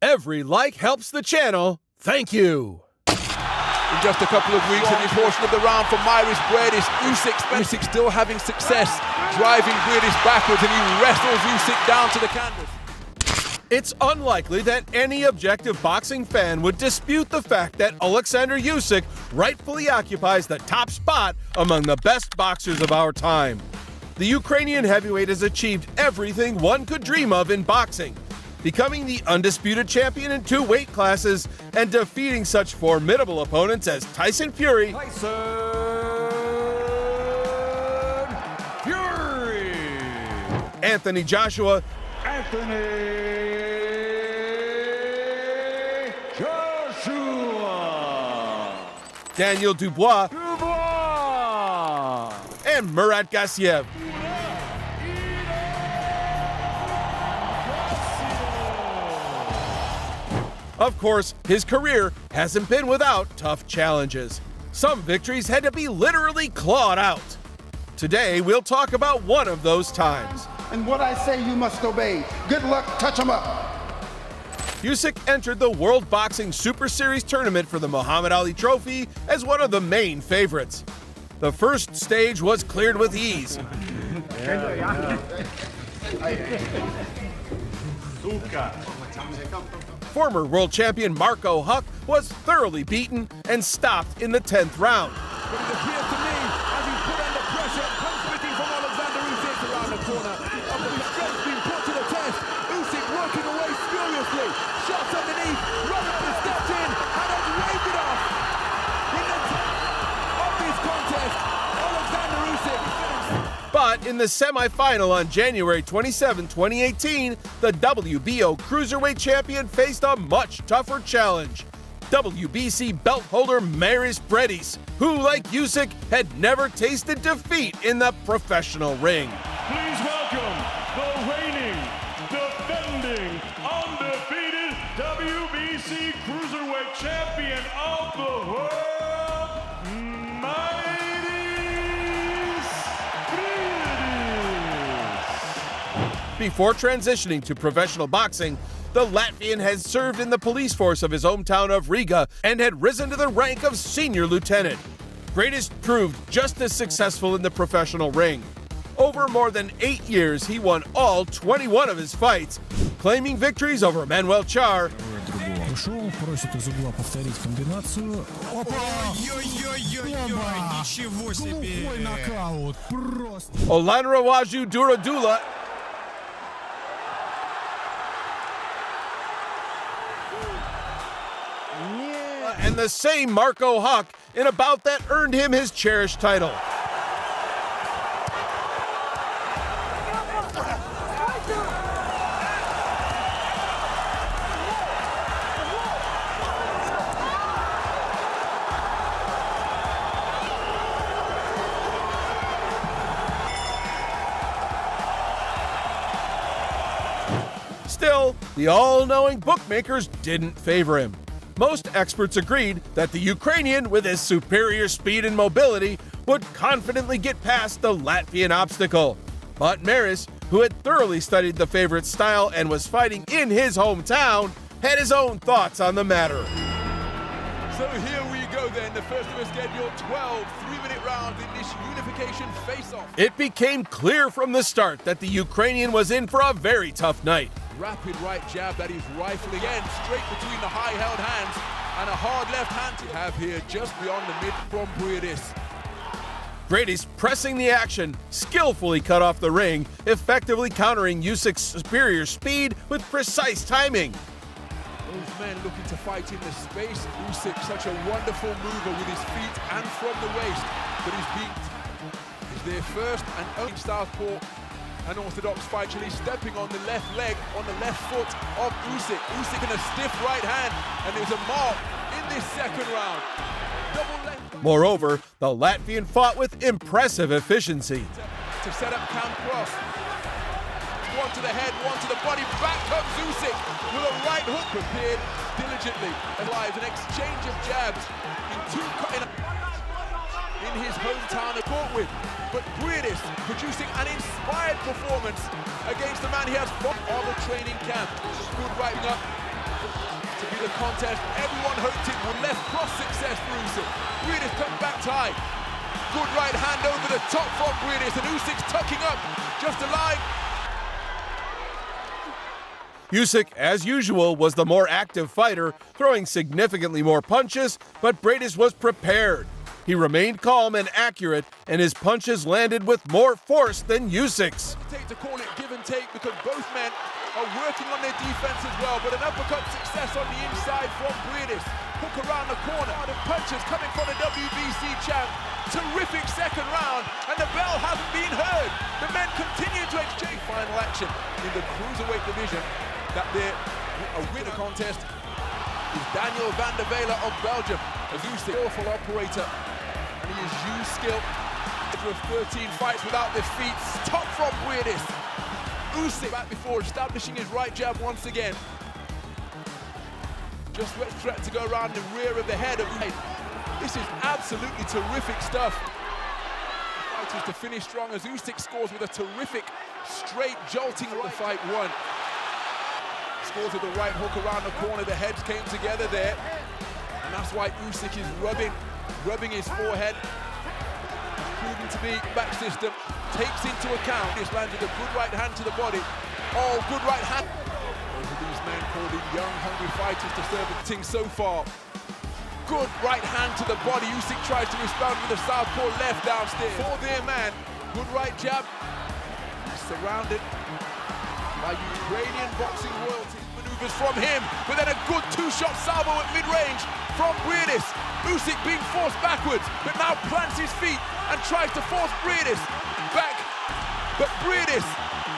Every like helps the channel. Thank you. In just a couple of weeks, a new portion of the round for Briedis. Usyk still having success, driving Briedis backwards, and he wrestles Usyk down to the canvas. It's unlikely that any objective boxing fan would dispute the fact that Alexander Usyk rightfully occupies the top spot among the best boxers of our time. The Ukrainian heavyweight has achieved everything one could dream of in boxing, becoming the undisputed champion in 2 weight classes and defeating such formidable opponents as Tyson Fury, Anthony Joshua, Daniel Dubois, and Murat Gassiev. Of course, his career hasn't been without tough challenges. Some victories had to be literally clawed out. Today, we'll talk about one of those times. And what I say you must obey. Good luck, touch 'em up. Usyk entered the World Boxing Super Series tournament for the Muhammad Ali Trophy as one of the main favorites. The first stage was cleared with ease. Former world champion Marco Huck was thoroughly beaten and stopped in the 10th round. But it appears to me, as he's put under pressure, punch-hitting from Alexander Usyk around the corner. Of the strength being put to the test. Usyk working away furiously. Shots underneath. Rutherford stepped in and has waved it off. In the of this contest, Alexander Usyk. But in the semifinal on January 27, 2018, the WBO Cruiserweight champion faced a much tougher challenge. WBC belt holder Briedis, who, like Usyk, had never tasted defeat in the professional ring. Please welcome the reigning, defending, undefeated WBC Cruiserweight champion of the world, Briedis. Before transitioning to professional boxing, the Latvian had served in the police force of his hometown of Riga and had risen to the rank of senior lieutenant. Briedis proved just as successful in the professional ring. Over more than 8 years, he won all 21 of his fights, claiming victories over Manuel Char, Просит из угла повторить комбинацию. Ничего себе! Глухой нокаут, просто. Olanrawaju Duradula, and the same Marco Huck in a bout that earned him his cherished title. Still, the all-knowing bookmakers didn't favor him. Most experts agreed that the Ukrainian, with his superior speed and mobility, would confidently get past the Latvian obstacle. But Briedis, who had thoroughly studied the favorite's style and was fighting in his hometown, had his own thoughts on the matter. So here we go then, the first of a scheduled 12 3-minute rounds in this unification face-off. It became clear from the start that the Ukrainian was in for a very tough night. Rapid right jab that he's rifling in, straight between the high-held hands, and a hard left hand to have here just beyond the mid from Briedis. Briedis, pressing the action, skillfully cut off the ring, effectively countering Usyk's superior speed with precise timing. Those men looking to fight in the space. Usyk, such a wonderful mover with his feet and from the waist, but he's their first and only southpaw. An orthodox fight, actually stepping on the left leg, on the left foot of Usyk. Usyk in a stiff right hand, and there's a mark in this second round. Double left. Moreover, the Latvian fought with impressive efficiency. To set up cam cross. One to the head, one to the body. Back comes Usyk with a right hook prepared diligently. Alive, an exchange of jabs in his hometown to court with. But Briedis producing an inspired performance against the man he has fought on the training camp. Good writing up. To be the contest everyone hoped it would. Left cross success for Usyk. Briedis comes back tight. Good right hand over the top from Briedis, and Usyk's tucking up just a line. Usyk, as usual, was the more active fighter, throwing significantly more punches, but Briedis was prepared. He remained calm and accurate, and his punches landed with more force than Usyk's. To call it give and take because both men are working on their defense as well, but an uppercut success on the inside from Briedis. Hook around the corner, the punches coming from the WBC champ. Terrific second round, and the bell hasn't been heard. The men continue to exchange. Final action in the cruiserweight division. That there, a winner contest is Daniel van der Velde of Belgium. A skillful operator, and he has used skill for 13 fights without defeat. Top from Briedis. Usyk back before establishing his right jab once again. Just threat to go around the rear of the head of Usyk. This is absolutely terrific stuff. Fighters to finish strong as Usyk scores with a terrific straight jolting of the fight one. Scores with the right hook around the corner. The heads came together there, and that's why Usyk is rubbing his forehead. Proven to be back system, takes into account. This lands with a good right hand to the body. Oh, good right hand. Those are these men called in young, hungry fighters to serve the thing so far. Good right hand to the body. Usyk tries to respond with a southpaw left downstairs. For their man, good right jab. He's surrounded by Ukrainian boxing royalty. Maneuvers from him, but then a good two-shot salvo at mid-range from Briedis. Usyk being forced backwards, but now plants his feet and tries to force Briedis back. But Briedis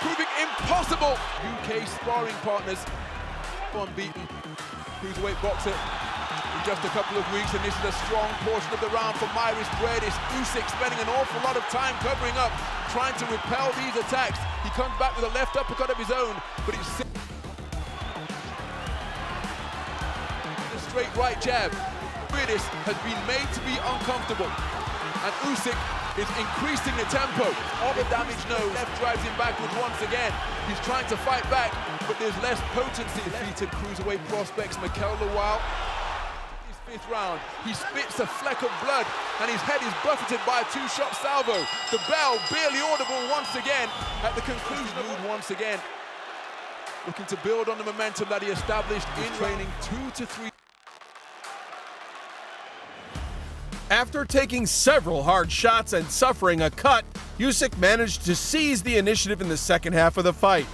proving impossible. UK sparring partners, unbeaten cruiserweight boxer in just a couple of weeks, and this is a strong portion of the round for Briedis. Usyk spending an awful lot of time covering up, trying to repel these attacks. He comes back with a left uppercut of his own, but he's a straight right jab. Briedis has been made to be uncomfortable, and Usyk is increasing the tempo. All the damage knows. Left drives him backwards once again. He's trying to fight back, but there's less potency. Defeated cruiserweight prospects Mikel Lawal. His fifth round, he spits a fleck of blood, and his head is buffeted by a two-shot salvo. The bell barely audible once again at the conclusion of once again. Looking to build on the momentum that he established in training 2 to 3. After taking several hard shots and suffering a cut, Usyk managed to seize the initiative in the second half of the fight.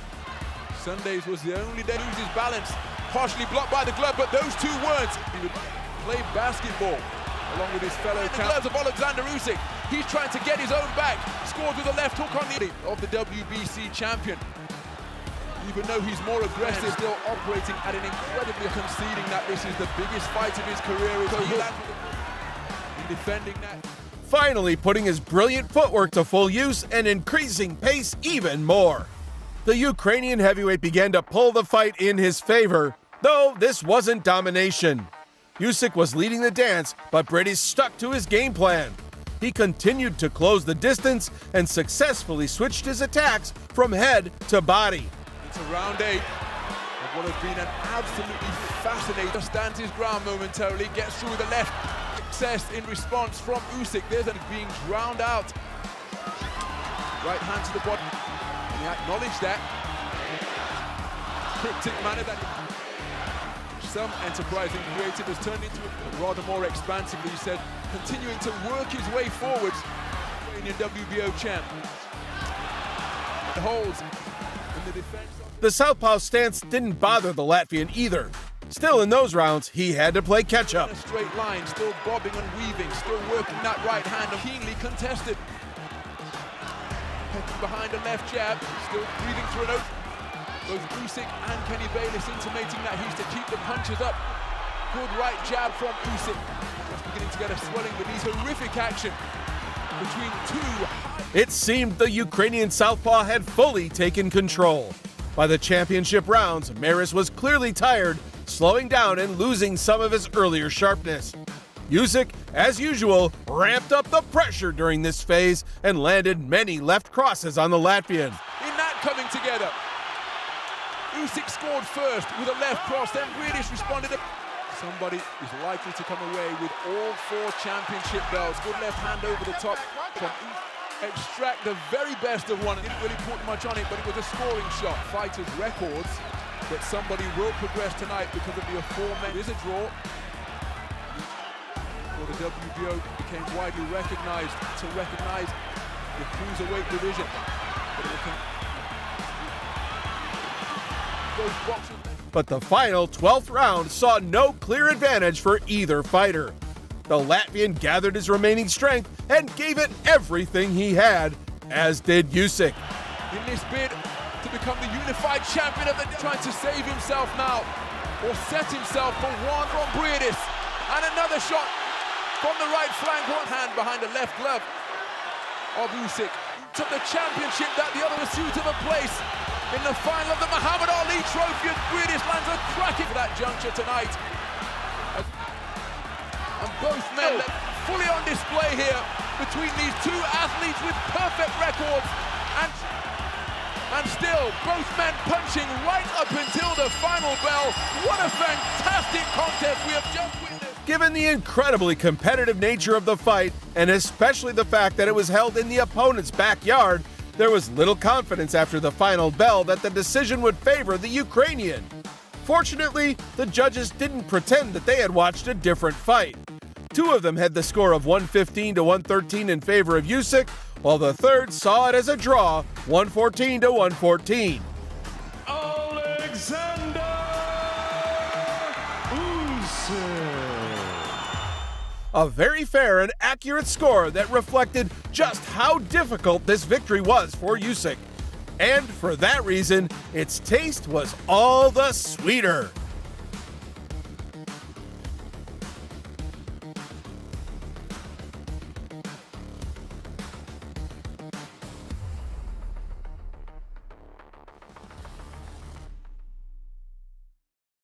Sundays was the only day to lose his balance. Partially blocked by the glove, but those two weren't. He would play basketball along with his fellow champ. The gloves of Alexander Usyk. He's trying to get his own back. Scores with a left hook on the of the WBC champion. Even though he's more aggressive, still operating at an incredibly conceding that this is the biggest fight of his career. Defending that. Finally putting his brilliant footwork to full use and increasing pace even more. The Ukrainian heavyweight began to pull the fight in his favor, though this wasn't domination. Usyk was leading the dance, but Briedis stuck to his game plan. He continued to close the distance and successfully switched his attacks from head to body. It's a round 8 of what has been an absolutely fascinating. Stands his ground momentarily, gets through the left. Success in response from Usyk. There's a being drowned out. Right hand to the body. And he acknowledged that. Cryptic manner that some enterprising creative has turned into a rather more expansively, he said, continuing to work his way forwards. Ukrainian WBO champ. The holds in the defense. The southpaw stance didn't bother the Latvian either. Still, in those rounds, he had to play catch-up. A straight line, still bobbing and weaving, still working that right hand, and keenly contested. Behind a left jab, still breathing through an open. Both Usyk and Kenny Bayless intimating that he's to keep the punches up. Good right jab from Usyk. Just beginning to get a swelling beneath. Horrific action between two. It seemed the Ukrainian southpaw had fully taken control. By the championship rounds, Maris was clearly tired, slowing down and losing some of his earlier sharpness. Usyk, as usual, ramped up the pressure during this phase and landed many left crosses on the Latvian. In that coming together, Usyk scored first with a left cross, then Briedis responded. Somebody is likely to come away with all 4 championship belts. Good left hand over the top from extract the very best of one. Didn't really put much on it, but it was a scoring shot. Fighters' records that somebody will progress tonight because of the aforementioned. It is a draw. Well, the WBO became widely recognized to recognize the cruiserweight division. But the final 12th round saw no clear advantage for either fighter. The Latvian gathered his remaining strength and gave it everything he had, as did Usyk. In this bid to become the unified champion of the trying to save himself now, or set himself for one from Briedis. And another shot from the right flank, one hand behind the left glove of Usyk. Took the championship that the other was suited of a place in the final of the Muhammad Ali Trophy, and Briedis lands a cracking for that juncture tonight. And both men fully on display here between these two athletes with perfect records, and still both men punching right up until the final bell. What a fantastic contest we have just witnessed. Given the incredibly competitive nature of the fight, and especially the fact that it was held in the opponent's backyard, there was little confidence after the final bell that the decision would favor the Ukrainian. Fortunately, the judges didn't pretend that they had watched a different fight. 2 of them had the score of 115 to 113 in favor of Usyk, while the third saw it as a draw, 114 to 114. Alexander Usyk. A very fair and accurate score that reflected just how difficult this victory was for Usyk. And for that reason, its taste was all the sweeter.